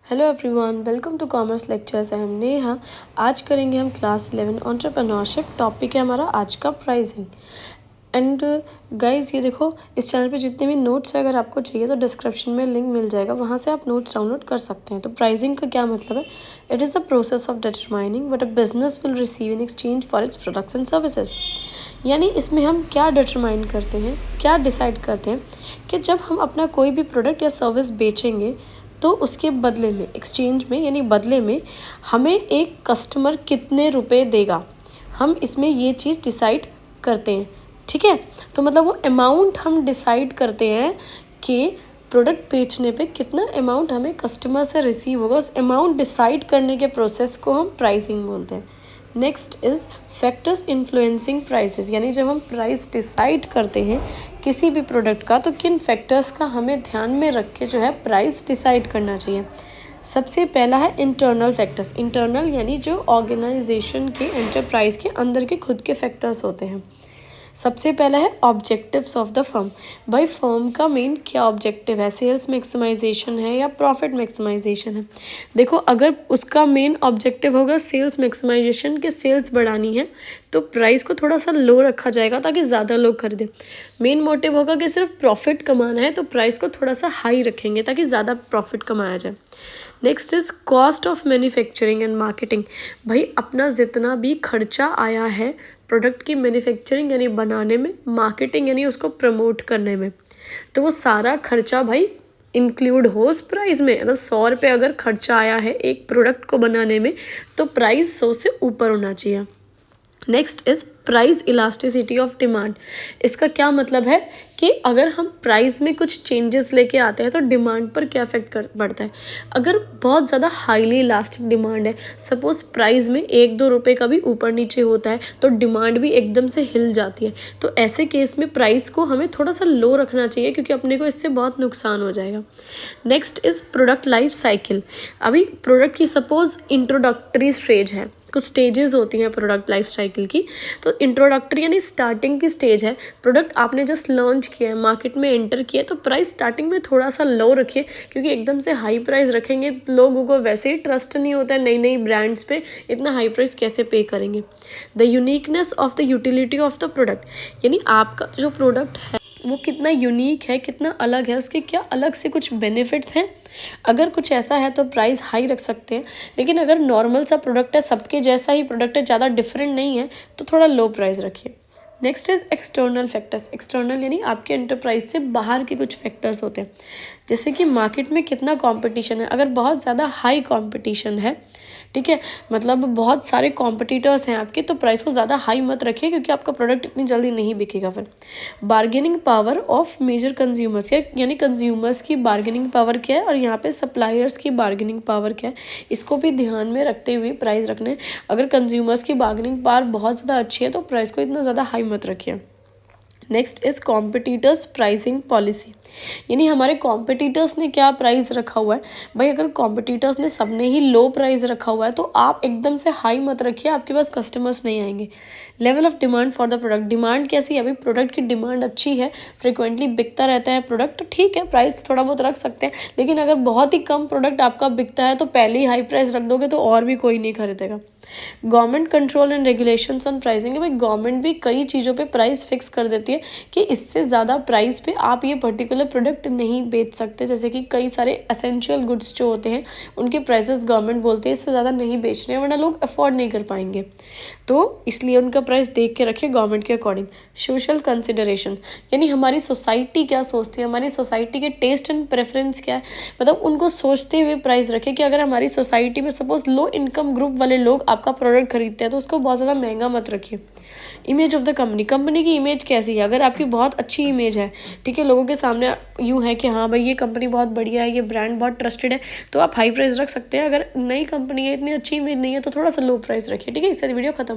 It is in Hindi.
Hello everyone, welcome to commerce lectures. I am Neha. आज करेंगे हम क्लास 11 एंटरप्रेन्योरशिप। टॉपिक है हमारा आज का प्राइसिंग। एंड गाइस, ये देखो, इस चैनल पे जितने भी नोट्स अगर आपको चाहिए तो डिस्क्रिप्शन में लिंक मिल जाएगा, वहाँ से आप नोट्स डाउनलोड कर सकते हैं। तो प्राइसिंग का क्या मतलब है? It is the process of determining what a business will receive in exchange for its products and services. यानी इसमें हम क्या डिटरमाइन करते हैं, क्या डिसाइड करते हैं कि जब हम अपना कोई भी प्रोडक्ट या सर्विस बेचेंगे तो उसके बदले में, एक्सचेंज में यानी बदले में, हमें एक कस्टमर कितने रुपए देगा। हम इसमें ये चीज़ डिसाइड करते हैं, ठीक है। तो मतलब वो अमाउंट हम डिसाइड करते हैं कि प्रोडक्ट बेचने पे कितना अमाउंट हमें कस्टमर से रिसीव होगा। उस अमाउंट डिसाइड करने के प्रोसेस को हम प्राइसिंग बोलते हैं। Next is factors influencing prices. यानी जब हम प्राइस डिसाइड करते हैं किसी भी प्रोडक्ट का, तो किन फैक्टर्स का हमें ध्यान में रख के जो है प्राइस डिसाइड करना चाहिए। सबसे पहला है इंटरनल फैक्टर्स। इंटरनल यानी जो ऑर्गेनाइजेशन के, एंटरप्राइज के अंदर के खुद के फैक्टर्स होते हैं। सबसे पहला है ऑब्जेक्टिव्स ऑफ द फर्म। भाई फर्म का मेन क्या ऑब्जेक्टिव है? सेल्स मैक्सिमाइजेशन है या प्रॉफिट मैक्सिमाइजेशन है? देखो, अगर उसका मेन ऑब्जेक्टिव होगा सेल्स मैक्सिमाइजेशन, के सेल्स बढ़ानी है, तो प्राइस को थोड़ा सा लो रखा जाएगा ताकि ज़्यादा लोग खरीदें। मेन मोटिव होगा कि सिर्फ प्रॉफिट कमाना है, तो प्राइस को थोड़ा सा हाई रखेंगे ताकि ज़्यादा प्रॉफिट कमाया जाए। Next is cost of manufacturing and marketing. भाई अपना जितना भी खर्चा आया है प्रोडक्ट की मैन्युफैक्चरिंग यानी बनाने में, मार्केटिंग यानी उसको प्रमोट करने में, तो वो सारा खर्चा भाई इंक्लूड हो उस प्राइस में। मतलब 100 रुपये अगर खर्चा आया है एक प्रोडक्ट को बनाने में, तो प्राइस 100 से ऊपर होना चाहिए। Next is price elasticity of demand. इसका क्या मतलब है कि अगर हम प्राइस में कुछ चेंजेस लेके आते हैं तो डिमांड पर क्या इफेक्ट पड़ता है। अगर बहुत ज़्यादा हाईली इलास्टिक डिमांड है, सपोज प्राइस में 1-2 रुपये का भी ऊपर नीचे होता है, तो डिमांड भी एकदम से हिल जाती है। तो ऐसे केस में प्राइस को हमें थोड़ा सा लो रखना चाहिए, क्योंकि अपने को इससे बहुत नुकसान हो जाएगा। Next is product life cycle. अभी प्रोडक्ट की सपोज इंट्रोडक्टरी स्टेज है, कुछ स्टेजेस होती हैं प्रोडक्ट लाइफ साइकिल की। तो इंट्रोडक्टरी यानी स्टार्टिंग की स्टेज है, प्रोडक्ट आपने जस्ट लॉन्च किया है, मार्केट में एंटर किया है, तो प्राइस स्टार्टिंग में थोड़ा सा लो रखिए, क्योंकि एकदम से हाई प्राइस रखेंगे तो लोगों को वैसे ही ट्रस्ट नहीं होता है नई नई ब्रांड्स पे, इतना हाई प्राइस कैसे पे करेंगे। The uniqueness of the utility of the product. यानी आपका जो प्रोडक्ट है वो कितना यूनिक है, कितना अलग है, उसके क्या अलग से कुछ बेनिफिट्स हैं। अगर कुछ ऐसा है तो प्राइस हाई रख सकते हैं, लेकिन अगर नॉर्मल सा प्रोडक्ट है, सबके जैसा ही प्रोडक्ट है, ज़्यादा डिफरेंट नहीं है, तो थोड़ा लो प्राइस रखिए। Next is external factors. External यानी आपके एंटरप्राइज से बाहर के कुछ फैक्टर्स होते हैं, जैसे कि मार्केट में कितना कंपटीशन है। अगर बहुत ज़्यादा हाई कंपटीशन है, ठीक है, मतलब बहुत सारे कॉम्पिटिटर्स हैं आपके, तो प्राइस को ज़्यादा हाई मत रखिए, क्योंकि आपका प्रोडक्ट इतनी जल्दी नहीं बिकेगा फिर। Bargaining power of major consumers, यानी कंज्यूमर्स की बार्गेनिंग पावर क्या है और यहाँ पे सप्लायर्स की बार्गेनिंग पावर क्या है, इसको भी ध्यान में रखते हुए प्राइस रखने। अगर कंज्यूमर्स की बार्गेनिंग पावर बहुत ज़्यादा अच्छी है तो प्राइस को इतना ज़्यादा हाई मत रखिए। Next is competitors pricing policy. यानी हमारे कॉम्पिटिटर्स ने क्या प्राइस रखा हुआ है। भाई अगर कॉम्पिटिटर्स ने सबने ही लो प्राइस रखा हुआ है, तो आप एकदम से हाई मत रखिए, आपके पास कस्टमर्स नहीं आएंगे। Level of demand for the product. Demand कैसी है? अभी प्रोडक्ट की डिमांड अच्छी है, फ्रिक्वेंटली बिकता रहता है प्रोडक्ट, तो ठीक है प्राइस थोड़ा बहुत रख सकते हैं। लेकिन अगर बहुत ही कम प्रोडक्ट आपका बिकता है, तो पहले ही हाई प्राइस रख दोगे तो और भी कोई नहीं खरीदेगा। Government control and regulations on pricing. भाई गवर्नमेंट भी कई चीज़ों पे प्राइस फिक्स कर देती है कि इससे ज़्यादा प्राइस पे आप ये पर्टिकुलर प्रोडक्ट नहीं बेच सकते। जैसे कि कई सारे एसेंशियल गुड्स जो होते हैं उनके प्राइसेस गवर्नमेंट बोलते हैं इससे ज़्यादा नहीं बेचने, वरना लोग अफोर्ड नहीं कर पाएंगे, तो इसलिए उनका प्राइस देख के रखें गवर्नमेंट के अकॉर्डिंग। सोशल कंसिडरेशन, यानी हमारी सोसाइटी क्या सोचती है, हमारी सोसाइटी के टेस्ट एंड प्रेफरेंस क्या है, मतलब उनको सोचते हुए प्राइस रखें कि अगर हमारी सोसाइटी में सपोज लो इनकम ग्रुप वाले लोग आपका प्रोडक्ट खरीदते हैं तो उसको बहुत ज़्यादा महंगा मत रखिए। Image of the company. Company की इमेज कैसी है? अगर आपकी बहुत अच्छी इमेज है, ठीक है, लोगों के सामने यूँ है कि हाँ भाई ये कंपनी बहुत बढ़िया है, ये ब्रांड बहुत ट्रस्टेड है, तो आप हाई प्राइस रख सकते हैं। अगर नई कंपनी है, इतनी अच्छी इमेज नहीं है, तो थोड़ा सा लो प्राइस रखिए, ठीक है। इससे वीडियो खत्म।